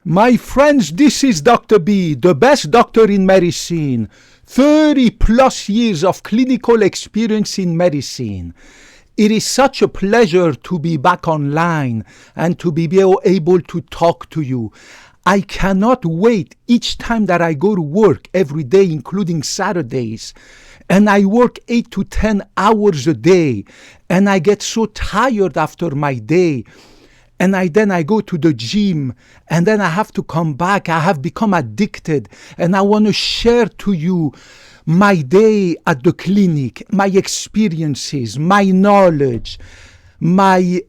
My friends, this is Dr. B, the best doctor in medicine. 30 plus years of clinical experience in medicine. It is such a pleasure to be back online and to be able to talk to you. I cannot wait each time that I go to work every day, including Saturdays. And I work 8 to 10 hours a day. And I get so tired after my day. And then I go to the gym, and then I have to come back. I have become addicted, and I want to share to you my day at the clinic, my experiences, my knowledge, my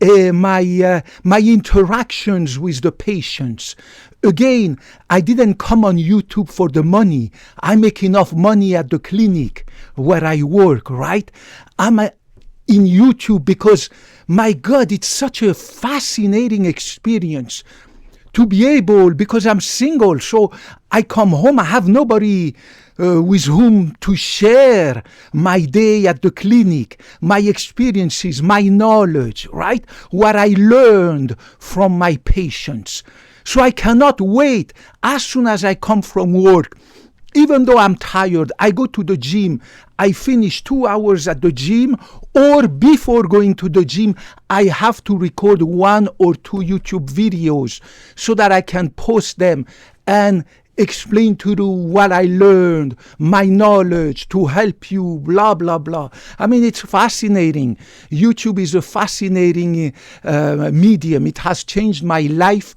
interactions with the patients. Again, I didn't come on YouTube for the money. I make enough money at the clinic where I work, right? I'm in YouTube because, my God, it's such a fascinating experience to be able, because I'm single, so I come home, I have nobody with whom to share my day at the clinic, my experiences, my knowledge, right? What I learned from my patients. So I cannot wait as soon as I come from work. Even though I'm tired, I go to the gym. I finish 2 hours at the gym, or before going to the gym, I have to record 1 or 2 YouTube videos so that I can post them and explain to you what I learned, my knowledge to help you, blah, blah, blah. I mean, it's fascinating. YouTube is a fascinating medium. It has changed my life.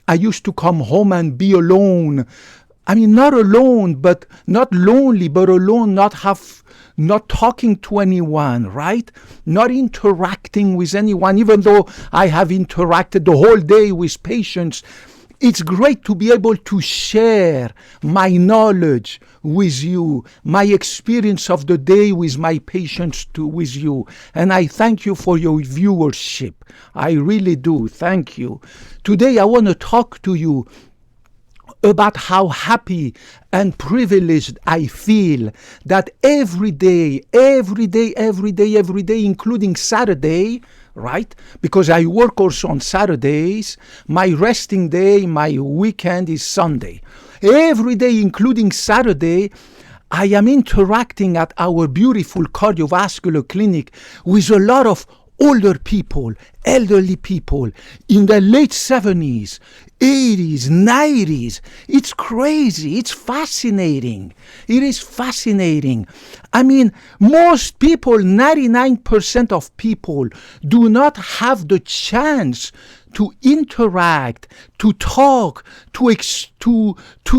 I used to come home and be alone. I mean, not alone, but not lonely, but alone, not talking to anyone, right? Not interacting with anyone, even though I have interacted the whole day with patients. It's great to be able to share my knowledge with you, my experience of the day with my patients with you. And I thank you for your viewership. I really do. Thank you. Today, I want to talk to you about how happy and privileged I feel that every day, including Saturday, right? Because I work also on Saturdays. My resting day, my weekend is Sunday. Every day, including Saturday, I am interacting at our beautiful cardiovascular clinic with a lot of older people, elderly people in their late 70s, 80s, 90s. It's crazy. It's fascinating. It is fascinating. I mean, most people, 99% of people, do not have the chance to interact, to talk, to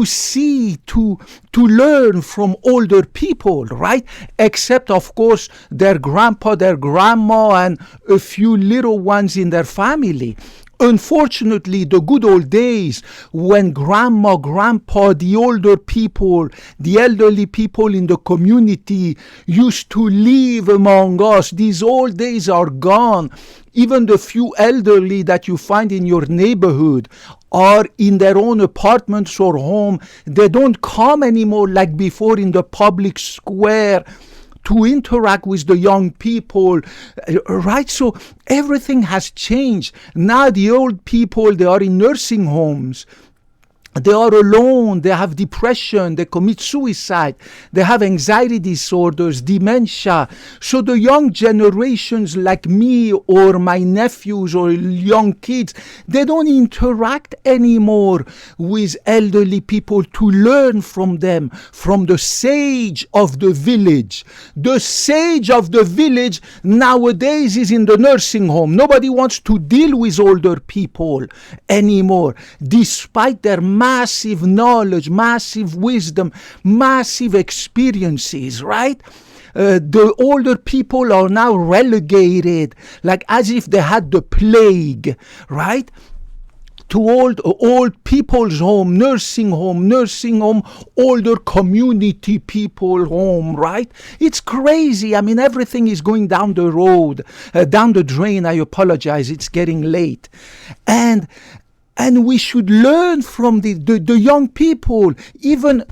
see, to learn from older people, right? Except, of course, their grandpa, their grandma, and a few little ones in their family. Unfortunately, the good old days when grandma, grandpa, the older people, the elderly people in the community used to live among us, these old days are gone. Even the few elderly that you find in your neighborhood are in their own apartments or home. They don't come anymore like before in the public square to interact with the young people, right? So everything has changed. Now the old people, they are in nursing homes. They are alone, they have depression, they commit suicide, they have anxiety disorders, dementia. So the young generations like me or my nephews or young kids, they don't interact anymore with elderly people to learn from them, from the sage of the village. The sage of the village nowadays is in the nursing home. Nobody wants to deal with older people anymore, despite their massive knowledge, massive wisdom, massive experiences, right? The older people are now relegated, like as if they had the plague, right? To old people's home, nursing home, older community people home, right? It's crazy. I mean, everything is going down the road, down the drain. I apologize. It's getting late. And we should learn from the young people. Even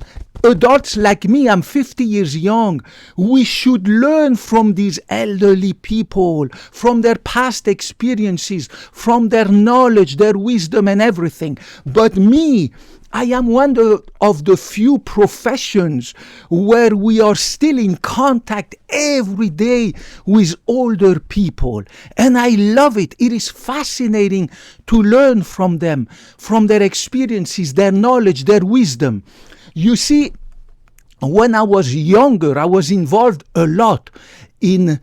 adults like me, I'm 50 years young, we should learn from these elderly people, from their past experiences, from their knowledge, their wisdom and everything. But me, I am one of the few professions where we are still in contact every day with older people. And I love it. It is fascinating to learn from them, from their experiences, their knowledge, their wisdom. You see, when I was younger, I was involved a lot in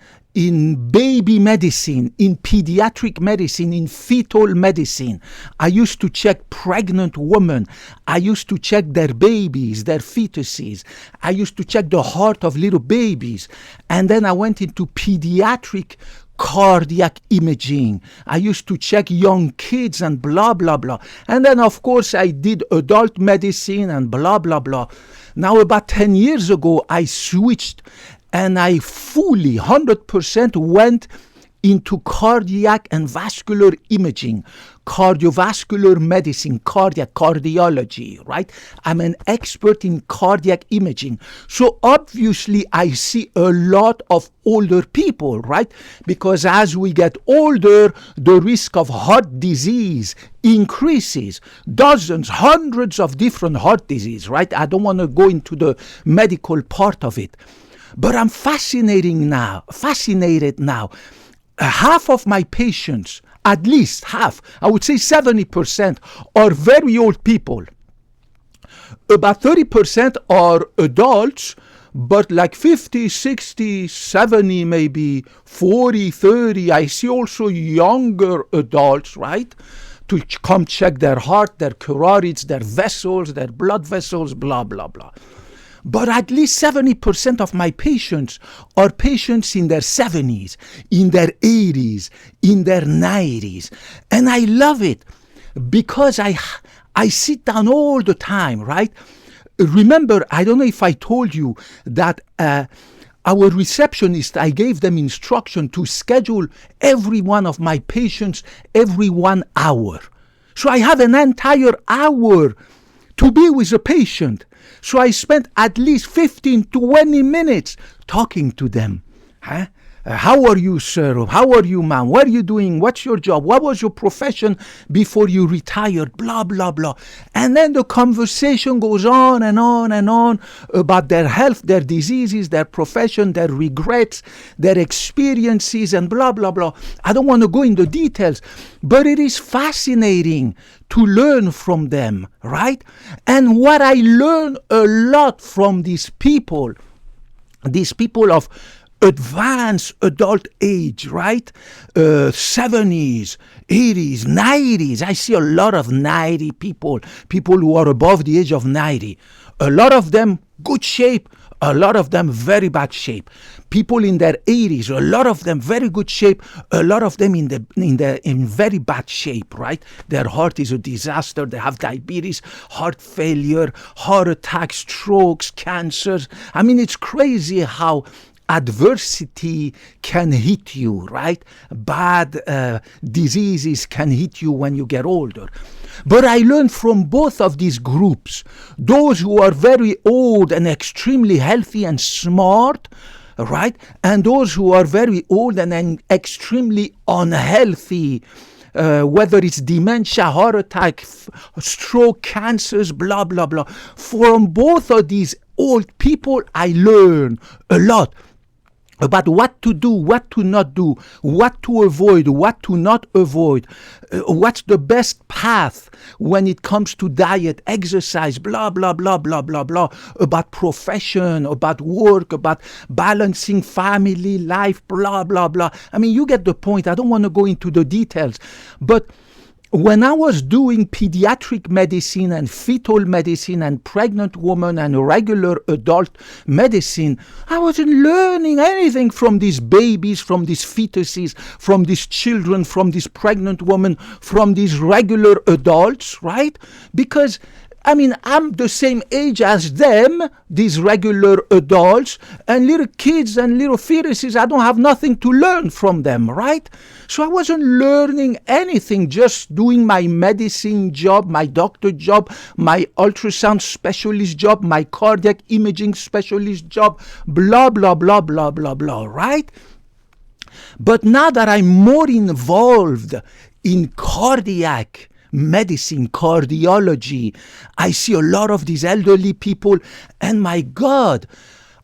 baby medicine, in pediatric medicine, in fetal medicine. I used to check pregnant women. I used to check their babies, their fetuses. I used to check the heart of little babies. And then I went into pediatric cardiac imaging. I used to check young kids and blah, blah, blah. And then, of course, I did adult medicine and blah, blah, blah. Now, about 10 years ago, I switched and I fully, 100% went into cardiac and vascular imaging, cardiovascular medicine, cardiology, right? I'm an expert in cardiac imaging. So obviously I see a lot of older people, right? Because as we get older, the risk of heart disease increases. Dozens, hundreds of different heart disease, right? I don't want to go into the medical part of it. But I'm fascinated now. Half of my patients, at least half, I would say 70%, are very old people. About 30% are adults, but like 50, 60, 70, maybe 40, 30. I see also younger adults, right? To come check their heart, their carotids, their vessels, their blood vessels, blah, blah, blah. But at least 70% of my patients are patients in their 70s, in their 80s, in their 90s. And I love it because I sit down all the time, right? Remember, I don't know if I told you that our receptionist, I gave them instruction to schedule every one of my patients every 1 hour. So I have an entire hour to be with a patient. So I spent at least 15, 20 minutes talking to them. Huh? How are you, sir? How are you, ma'am? What are you doing? What's your job? What was your profession before you retired? Blah, blah, blah. And then the conversation goes on and on and on about their health, their diseases, their profession, their regrets, their experiences, and blah, blah, blah. I don't want to go into details, but it is fascinating to learn from them, right? And what I learn a lot from these people of advanced adult age, right? 70s, 80s, 90s. I see a lot of 90 people who are above the age of 90. A lot of them good shape, a lot of them very bad shape. People in their 80s, a lot of them very good shape, a lot of them in very bad shape, right? Their heart is a disaster. They have diabetes, heart failure, heart attacks, strokes, cancers. I mean, it's crazy how adversity can hit you, right? Bad diseases can hit you when you get older. But I learned from both of these groups, those who are very old and extremely healthy and smart, right? And those who are very old and extremely unhealthy, whether it's dementia, heart attack, stroke, cancers, blah, blah, blah. From both of these old people, I learn a lot about what to do, what to not do, what to avoid, what to not avoid, what's the best path when it comes to diet, exercise, blah, blah, blah, blah, blah, blah, about profession, about work, about balancing family life, blah, blah, blah. I mean, you get the point. I don't want to go into the details, but when I was doing pediatric medicine and fetal medicine and pregnant woman and regular adult medicine, I wasn't learning anything from these babies, from these fetuses, from these children, from this pregnant woman, from these regular adults, right? Because I mean, I'm the same age as them, these regular adults, and little kids and little fetuses, I don't have nothing to learn from them, right? So I wasn't learning anything, just doing my medicine job, my doctor job, my ultrasound specialist job, my cardiac imaging specialist job, blah, blah, blah, blah, blah, blah, right? But now that I'm more involved in cardiac medicine, cardiology, I see a lot of these elderly people, and my God,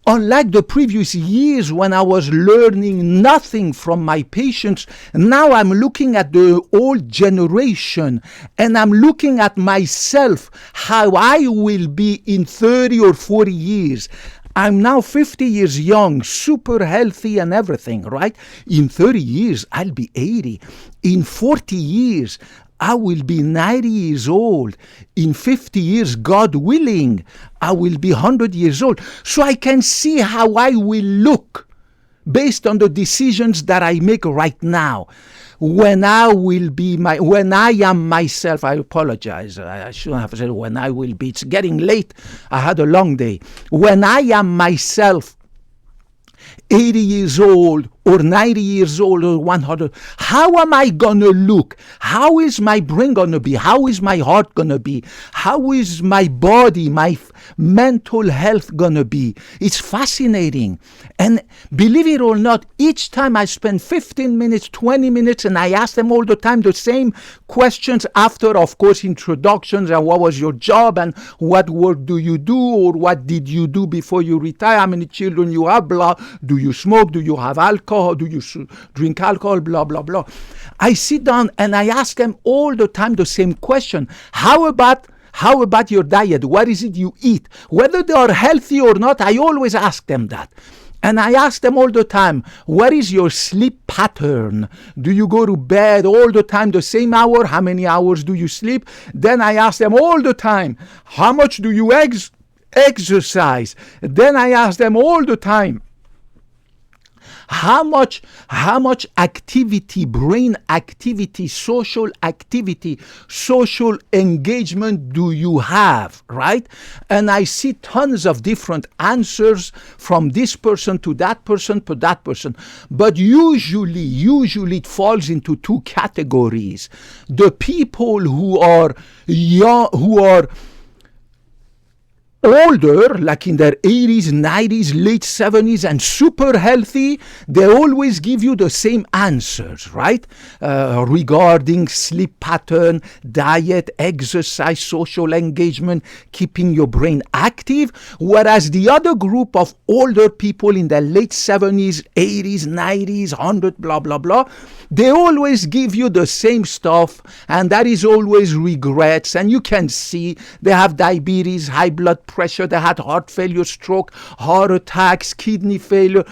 unlike the previous years when I was learning nothing from my patients, now I'm looking at the old generation and I'm looking at myself, how I will be in 30 or 40 years. I'm now 50 years young, super healthy and everything, right? In 30 years, I'll be 80. In 40 years, I will be 90 years old. In 50 years, God willing, I will be 100 years old. So I can see how I will look based on the decisions that I make right now. When I am myself, I apologize. I shouldn't have said when I will be. It's getting late. I had a long day. When I am myself, 80 years old or 90 years old or 100, how am I going to look? How is my brain going to be? How is my heart going to be? How is my body, my mental health going to be? It's fascinating. And believe it or not, each time I spend 15 minutes, 20 minutes, and I ask them all the time the same questions after, of course, introductions and what was your job and what work do you do or what did you do before you retire, how many children you have, blah, do you smoke, do you have alcohol, do you drink alcohol, blah, blah, blah. I sit down and I ask them all the time the same question. How about your diet? What is it you eat? Whether they are healthy or not, I always ask them that. And I ask them all the time, what is your sleep pattern? Do you go to bed all the time the same hour? How many hours do you sleep? Then I ask them all the time, how much do you exercise? Then I ask them all the time, how much activity, brain activity, social engagement do you have, right? And I see tons of different answers from this person to that person to that person. But usually it falls into two categories. The people who are young, who are older, like in their 80s, 90s, late 70s, and super healthy, they always give you the same answers, right? Regarding sleep pattern, diet, exercise, social engagement, keeping your brain active. Whereas the other group of older people in their late 70s, 80s, 90s, 100, blah, blah, blah, they always give you the same stuff, and that is always regrets. And you can see they have diabetes, high blood pressure, they had heart failure, stroke, heart attacks, kidney failure.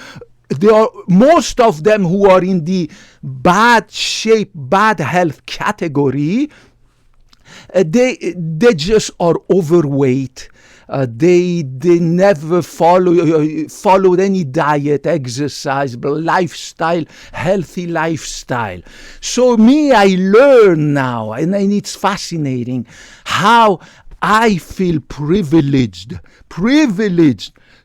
There are most of them who are in the bad shape, bad health category. They just are overweight. They never followed any diet, exercise, lifestyle, healthy lifestyle. So I learn now, and it's fascinating how I feel privileged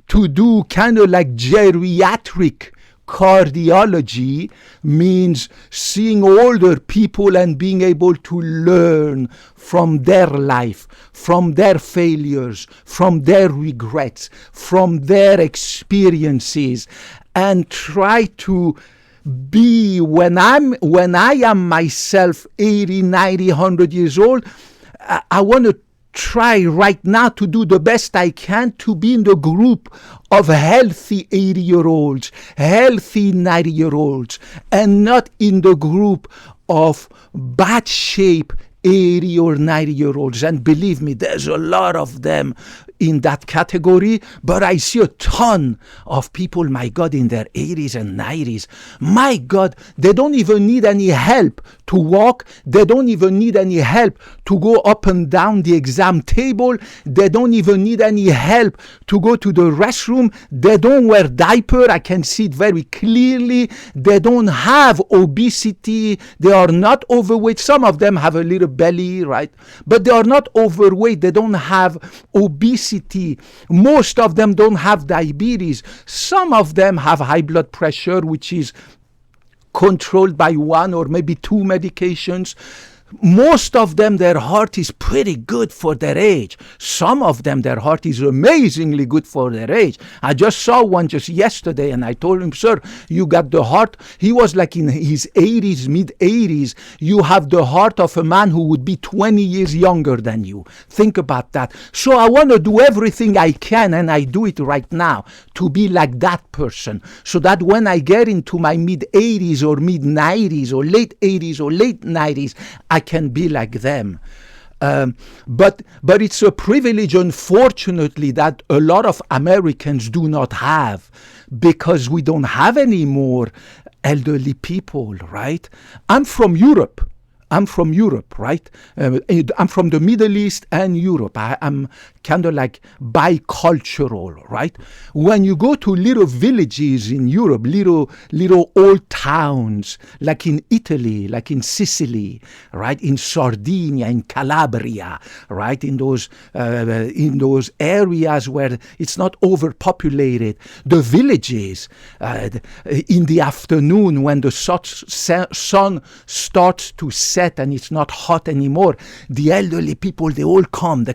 to do kind of like geriatric cardiology, means seeing older people and being able to learn from their life, from their failures, from their regrets, from their experiences, and try to be, when I am myself 80, 90, 100 years old, I want to try right now to do the best I can to be in the group of healthy 80-year-olds, healthy 90-year-olds, and not in the group of bad shape 80 or 90-year-olds. And believe me, there's a lot of them in that category, but I see a ton of people, my God, in their 80s and 90s. My God, they don't even need any help to walk. They don't even need any help to go up and down the exam table. They don't even need any help to go to the restroom. They don't wear diaper. I can see it very clearly. They don't have obesity. They are not overweight. Some of them have a little belly, right? But they are not overweight. They don't have obesity. Most of them don't have diabetes. Some of them have high blood pressure, which is controlled by one or maybe two medications. Most of them, their heart is pretty good for their age. Some of them, their heart is amazingly good for their age. I just saw one just yesterday and I told him, sir, you got the heart. He was like in his 80s, mid-80s. You have the heart of a man who would be 20 years younger than you. Think about that. So I want to do everything I can, and I do it right now, to be like that person. So that when I get into my mid-80s or mid-90s or late 80s or late 90s, I can be like them. But it's a privilege, unfortunately, that a lot of Americans do not have, because we don't have any more elderly people, right? I'm from Europe, right? I'm from the Middle East and Europe. I'm kind of like bicultural, right? When you go to little villages in Europe, little old towns, like in Italy, like in Sicily, right? In Sardinia, in Calabria, right? In those areas where it's not overpopulated, the villages, in the afternoon when the sun starts to set and it's not hot anymore, the elderly people, they come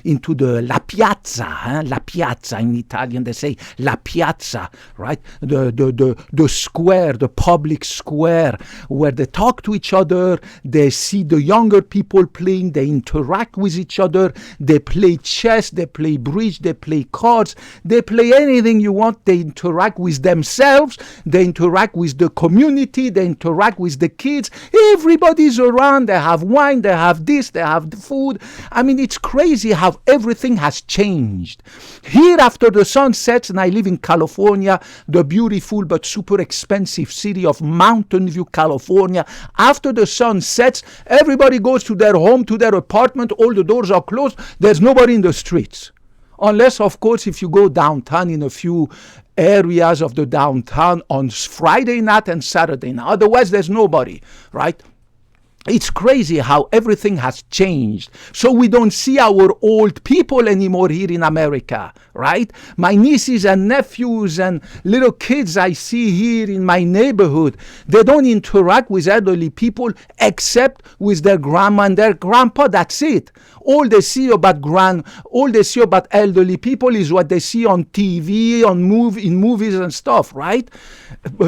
into the La piazza in Italian, they say la piazza, right? The square, the public square, where they talk to each other, they see the younger people playing, they interact with each other, they play chess, they play bridge, they play cards, they play anything you want, they interact with themselves, they interact with the community, they interact with the kids, everybody's around, they have wine, they have this, they have the food. I mean, it's crazy how everything has changed. Here, after the sun sets, and I live in California, the beautiful but super expensive city of Mountain View, California, after the sun sets, everybody goes to their home, to their apartment, all the doors are closed, there's nobody in the streets. Unless, of course, if you go downtown in a few areas of the downtown on Friday night and Saturday night. Otherwise, there's nobody, right? It's crazy how everything has changed. So we don't see our old people anymore here in America, right? My nieces and nephews and little kids I see here in my neighborhood, they don't interact with elderly people except with their grandma and their grandpa. That's it. All they see about elderly people is what they see on TV, in movies and stuff, right?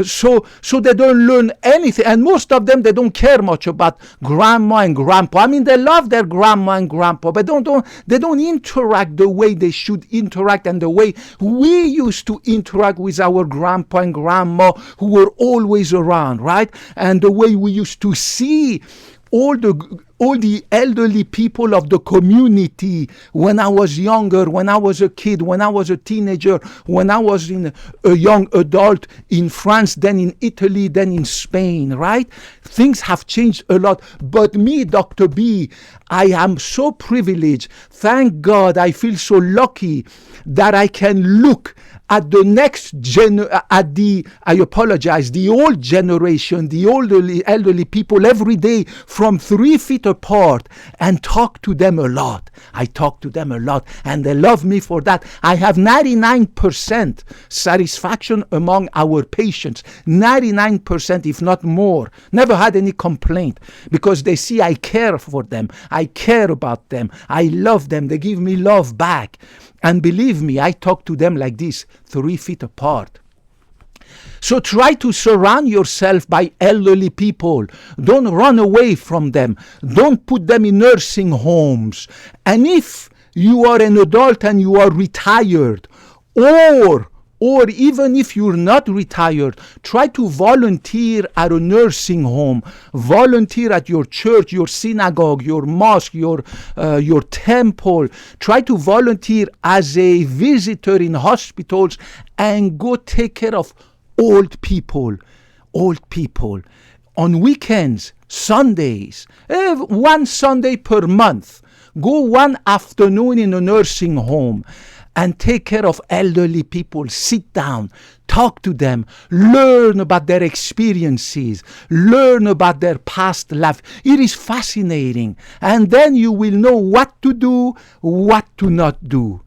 So they don't learn anything, and most of them, they don't care much about grandma and grandpa. I mean, they love their grandma and grandpa, but they don't interact the way they should interact, and the way we used to interact with our grandpa and grandma, who were always around, right? And the way we used to see all the elderly people of the community when I was younger, when I was a kid, when I was a teenager, when I was a young adult in France, then in Italy, then in Spain, right? Things have changed a lot. But me, Dr. B, I am so privileged. Thank God, I feel so lucky that I can look at the next the old generation, the elderly people every day from 3 feet apart and talk to them a lot. I talk to them a lot and they love me for that. I have 99% satisfaction among our patients. 99%, if not more. Never had any complaint because they see I care for them. I care about them. I love them. They give me love back. And believe me, I talk to them like this, 3 feet apart. So try to surround yourself by elderly people. Don't run away from them. Don't put them in nursing homes. And if you are an adult and you are retired, or even if you're not retired, try to volunteer at a nursing home. Volunteer at your church, your synagogue, your mosque, your temple. Try to volunteer as a visitor in hospitals and go take care of old people. On weekends, Sundays, one Sunday per month. Go one afternoon in a nursing home and take care of elderly people. Sit down, talk to them, learn about their experiences, learn about their past life. It is fascinating. And then you will know what to do, what to not do.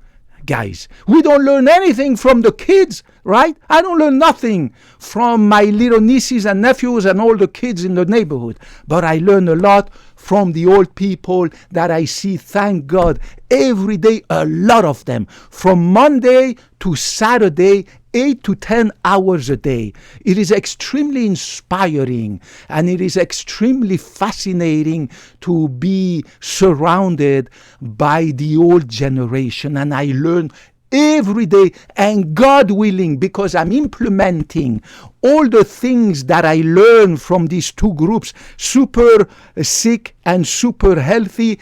Guys, we don't learn anything from the kids, right? I don't learn nothing from my little nieces and nephews and all the kids in the neighborhood. But I learn a lot from the old people that I see, thank God, every day, a lot of them. From Monday to Saturday, 8 to 10 hours a day. It is extremely inspiring and it is extremely fascinating to be surrounded by the old generation. And I learn every day, and God willing, because I'm implementing all the things that I learned from these two groups, super sick and super healthy.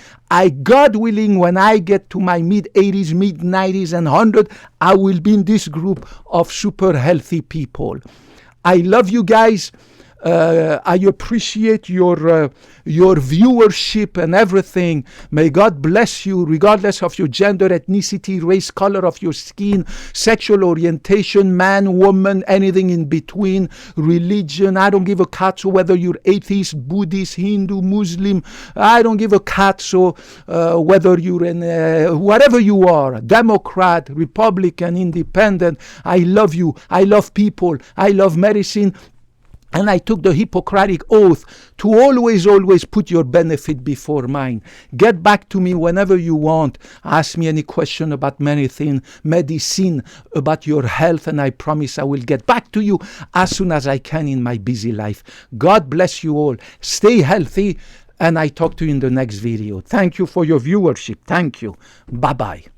God willing, when I get to my mid-80s, mid-90s and 100, I will be in this group of super healthy people. I love you guys. I appreciate your viewership and everything. May God bless you, regardless of your gender, ethnicity, race, color of your skin, sexual orientation, man, woman, anything in between, religion. I don't give a cat, so whether you're atheist, Buddhist, Hindu, Muslim, I don't give a cat, so whether you're in whatever you are, Democrat, Republican, Independent, I love you. I love people. I love medicine. And I took the Hippocratic oath to always put your benefit before mine. Get back to me whenever you want. Ask me any question about medicine, about your health, and I promise I will get back to you as soon as I can in my busy life. God bless you all. Stay healthy, and I talk to you in the next video. Thank you for your viewership. Thank you. Bye-bye.